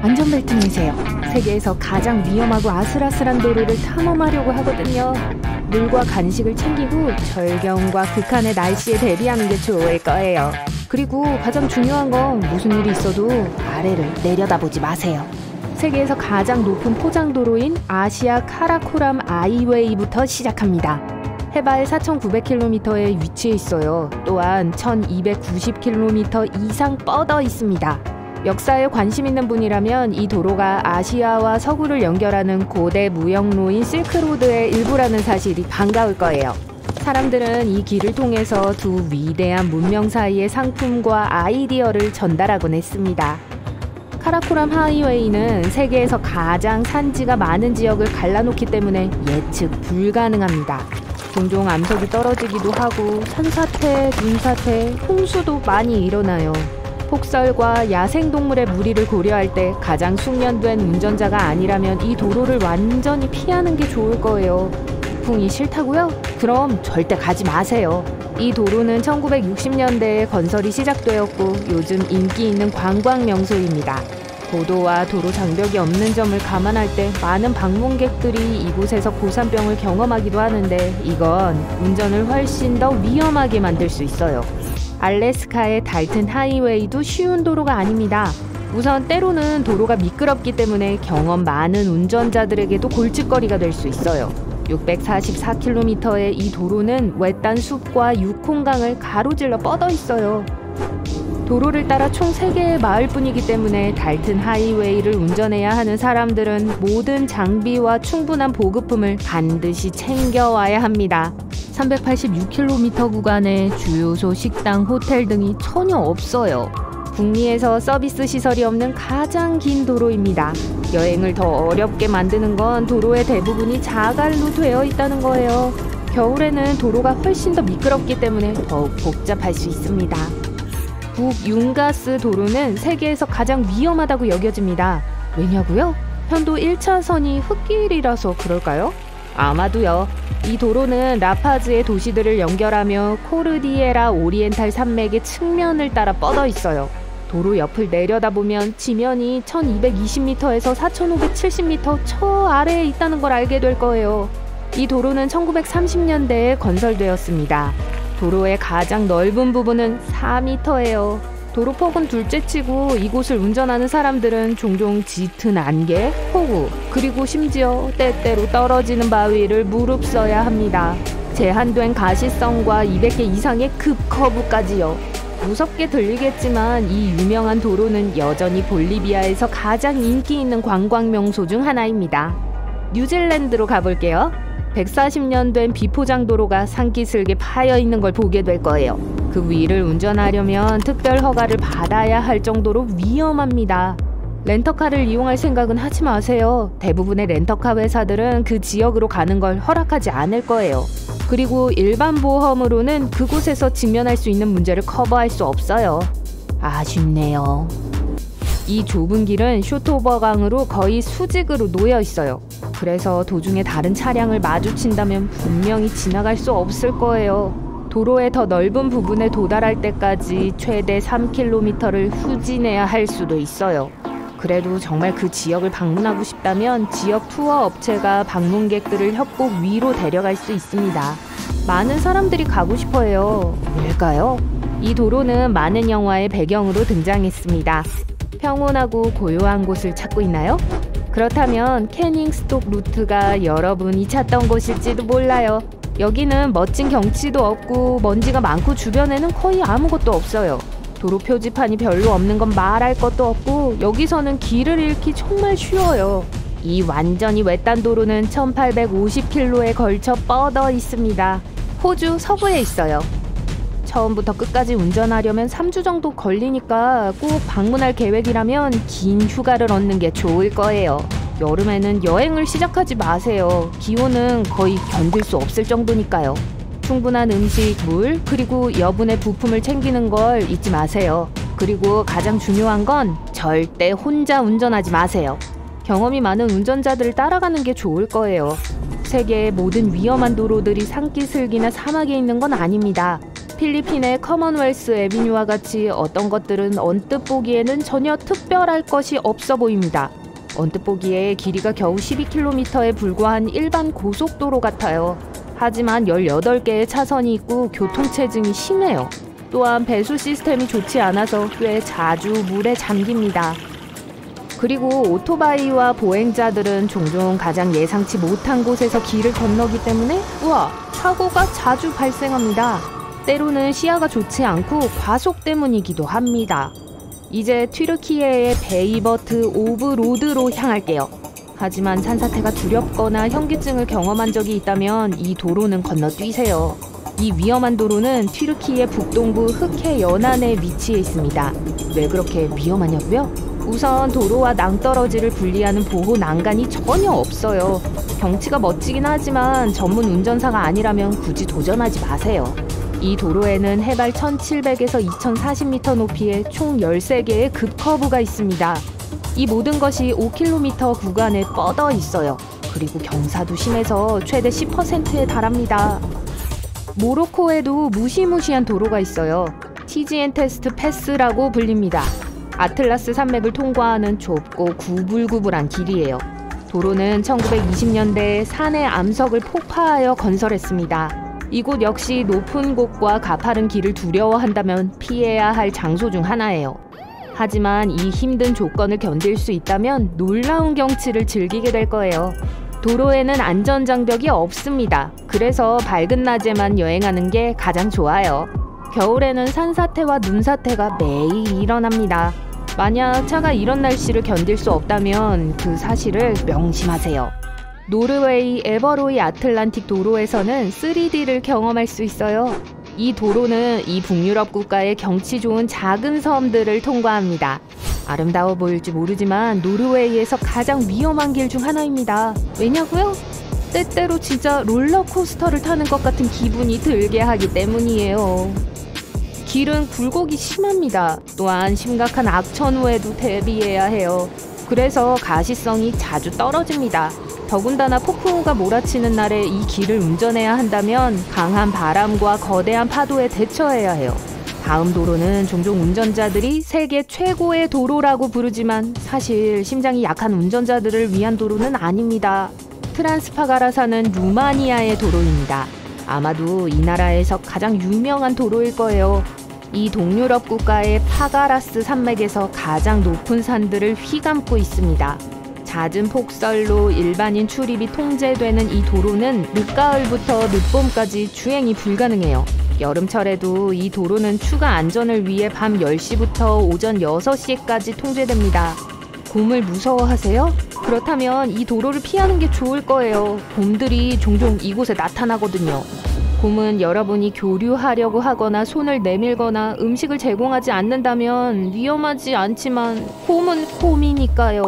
안전벨트 매세요. 세계에서 가장 위험하고 아슬아슬한 도로를 탐험하려고 하거든요. 물과 간식을 챙기고 절경과 극한의 날씨에 대비하는 게 좋을 거예요. 그리고 가장 중요한 건 무슨 일이 있어도 아래를 내려다보지 마세요. 세계에서 가장 높은 포장도로인 아시아 카라코람 아이웨이부터 시작합니다. 해발 4,900km에 위치해 있어요. 또한 1,290km 이상 뻗어 있습니다. 역사에 관심 있는 분이라면 이 도로가 아시아와 서구를 연결하는 고대 무역로인 실크로드의 일부라는 사실이 반가울 거예요. 사람들은 이 길을 통해서 두 위대한 문명 사이의 상품과 아이디어를 전달하곤 했습니다. 카라코람 하이웨이는 세계에서 가장 산지가 많은 지역을 갈라놓기 때문에 예측 불가능합니다. 종종 암석이 떨어지기도 하고 산사태, 눈사태, 홍수도 많이 일어나요. 폭설과 야생동물의 무리를 고려할 때 가장 숙련된 운전자가 아니라면 이 도로를 완전히 피하는 게 좋을 거예요. 폭풍이 싫다고요? 그럼 절대 가지 마세요. 이 도로는 1960년대에 건설이 시작되었고 요즘 인기 있는 관광 명소입니다. 고도와 도로 장벽이 없는 점을 감안할 때 많은 방문객들이 이곳에서 고산병을 경험하기도 하는데 이건 운전을 훨씬 더 위험하게 만들 수 있어요. 알래스카의 달튼 하이웨이도 쉬운 도로가 아닙니다. 우선 때로는 도로가 미끄럽기 때문에 경험 많은 운전자들에게도 골칫거리가 될 수 있어요. 644km의 이 도로는 외딴 숲과 유콩강을 가로질러 뻗어 있어요. 도로를 따라 총 3개의 마을뿐이기 때문에 달튼 하이웨이를 운전해야 하는 사람들은 모든 장비와 충분한 보급품을 반드시 챙겨와야 합니다. 386km 구간에 주유소, 식당, 호텔 등이 전혀 없어요. 북미에서 서비스 시설이 없는 가장 긴 도로입니다. 여행을 더 어렵게 만드는 건 도로의 대부분이 자갈로 되어 있다는 거예요. 겨울에는 도로가 훨씬 더 미끄럽기 때문에 더욱 복잡할 수 있습니다. 북융가스 도로는 세계에서 가장 위험하다고 여겨집니다. 왜냐고요? 편도 1차선이 흙길이라서 그럴까요? 아마도요. 이 도로는 라파즈의 도시들을 연결하며 코르디에라 오리엔탈 산맥의 측면을 따라 뻗어 있어요. 도로 옆을 내려다보면 지면이 1220m에서 4570m 저 아래에 있다는 걸 알게 될 거예요. 이 도로는 1930년대에 건설되었습니다. 도로의 가장 넓은 부분은 4m예요. 도로폭은 둘째치고 이곳을 운전하는 사람들은 종종 짙은 안개, 폭우, 그리고 심지어 때때로 떨어지는 바위를 무릅써야 합니다. 제한된 가시성과 200개 이상의 급커브까지요. 무섭게 들리겠지만 이 유명한 도로는 여전히 볼리비아에서 가장 인기 있는 관광 명소 중 하나입니다. 뉴질랜드로 가볼게요. 140년 된 비포장 도로가 산기슭에 파여 있는 걸 보게 될 거예요. 그 위를 운전하려면 특별 허가를 받아야 할 정도로 위험합니다. 렌터카를 이용할 생각은 하지 마세요. 대부분의 렌터카 회사들은 그 지역으로 가는 걸 허락하지 않을 거예요. 그리고 일반 보험으로는 그곳에서 직면할 수 있는 문제를 커버할 수 없어요. 아쉽네요. 이 좁은 길은 쇼토버강으로 거의 수직으로 놓여 있어요. 그래서 도중에 다른 차량을 마주친다면 분명히 지나갈 수 없을 거예요. 도로의 더 넓은 부분에 도달할 때까지 최대 3km를 후진해야 할 수도 있어요. 그래도 정말 그 지역을 방문하고 싶다면 지역 투어 업체가 방문객들을 협곡 위로 데려갈 수 있습니다. 많은 사람들이 가고 싶어해요. 왜일까요? 이 도로는 많은 영화의 배경으로 등장했습니다. 평온하고 고요한 곳을 찾고 있나요? 그렇다면 캐닝스톡 루트가 여러분이 찾던 곳일지도 몰라요. 여기는 멋진 경치도 없고 먼지가 많고 주변에는 거의 아무것도 없어요. 도로 표지판이 별로 없는 건 말할 것도 없고 여기서는 길을 잃기 정말 쉬워요. 이 완전히 외딴 도로는 1850km에 걸쳐 뻗어 있습니다. 호주 서부에 있어요. 처음부터 끝까지 운전하려면 3주 정도 걸리니까 꼭 방문할 계획이라면 긴 휴가를 얻는 게 좋을 거예요. 여름에는 여행을 시작하지 마세요. 기온은 거의 견딜 수 없을 정도니까요. 충분한 음식, 물, 그리고 여분의 부품을 챙기는 걸 잊지 마세요. 그리고 가장 중요한 건 절대 혼자 운전하지 마세요. 경험이 많은 운전자들을 따라가는 게 좋을 거예요. 세계의 모든 위험한 도로들이 산기슭이나 사막에 있는 건 아닙니다. 필리핀의 커먼웰스 애비뉴와 같이 어떤 것들은 언뜻 보기에는 전혀 특별할 것이 없어 보입니다. 언뜻 보기에 길이가 겨우 12km에 불과한 일반 고속도로 같아요. 하지만 18개의 차선이 있고 교통체증이 심해요. 또한 배수 시스템이 좋지 않아서 꽤 자주 물에 잠깁니다. 그리고 오토바이와 보행자들은 종종 가장 예상치 못한 곳에서 길을 건너기 때문에 사고가 자주 발생합니다. 때로는 시야가 좋지 않고 과속 때문이기도 합니다. 이제 튀르키예의 베이버트 오브 로드로 향할게요. 하지만 산사태가 두렵거나 현기증을 경험한 적이 있다면 이 도로는 건너뛰세요. 이 위험한 도로는 튀르키예 북동부 흑해 연안에 위치해 있습니다. 왜 그렇게 위험하냐고요? 우선 도로와 낭떠러지를 분리하는 보호 난간이 전혀 없어요. 경치가 멋지긴 하지만 전문 운전사가 아니라면 굳이 도전하지 마세요. 이 도로에는 해발 1700에서 2040m 높이의 총 13개의 급커브가 있습니다. 이 모든 것이 5km 구간에 뻗어 있어요. 그리고 경사도 심해서 최대 10%에 달합니다. 모로코에도 무시무시한 도로가 있어요. TGN 테스트 패스라고 불립니다. 아틀라스 산맥을 통과하는 좁고 구불구불한 길이에요. 도로는 1920년대에 산의 암석을 폭파하여 건설했습니다. 이곳 역시 높은 곳과 가파른 길을 두려워한다면 피해야 할 장소 중 하나예요. 하지만 이 힘든 조건을 견딜 수 있다면 놀라운 경치를 즐기게 될 거예요. 도로에는 안전장벽이 없습니다. 그래서 밝은 낮에만 여행하는 게 가장 좋아요. 겨울에는 산사태와 눈사태가 매일 일어납니다. 만약 차가 이런 날씨를 견딜 수 없다면 그 사실을 명심하세요. 노르웨이 에버로이 아틀란틱 도로에서는 3D를 경험할 수 있어요. 이 도로는 이 북유럽 국가의 경치 좋은 작은 섬들을 통과합니다. 아름다워 보일지 모르지만 노르웨이에서 가장 위험한 길 중 하나입니다. 왜냐고요? 때때로 진짜 롤러코스터를 타는 것 같은 기분이 들게 하기 때문이에요. 길은 굴곡이 심합니다. 또한 심각한 악천후에도 대비해야 해요. 그래서 가시성이 자주 떨어집니다. 더군다나 폭풍우가 몰아치는 날에 이 길을 운전해야 한다면 강한 바람과 거대한 파도에 대처해야 해요. 다음 도로는 종종 운전자들이 세계 최고의 도로라고 부르지만 사실 심장이 약한 운전자들을 위한 도로는 아닙니다. 트란스파가라사는 루마니아의 도로입니다. 아마도 이 나라에서 가장 유명한 도로일 거예요. 이 동유럽 국가의 파가라스 산맥에서 가장 높은 산들을 휘감고 있습니다. 잦은 폭설로 일반인 출입이 통제되는 이 도로는 늦가을부터 늦봄까지 주행이 불가능해요. 여름철에도 이 도로는 추가 안전을 위해 밤 10시부터 오전 6시까지 통제됩니다. 곰을 무서워하세요? 그렇다면 이 도로를 피하는 게 좋을 거예요. 곰들이 종종 이곳에 나타나거든요. 곰은 여러분이 교류하려고 하거나 손을 내밀거나 음식을 제공하지 않는다면 위험하지 않지만 곰은 곰이니까요.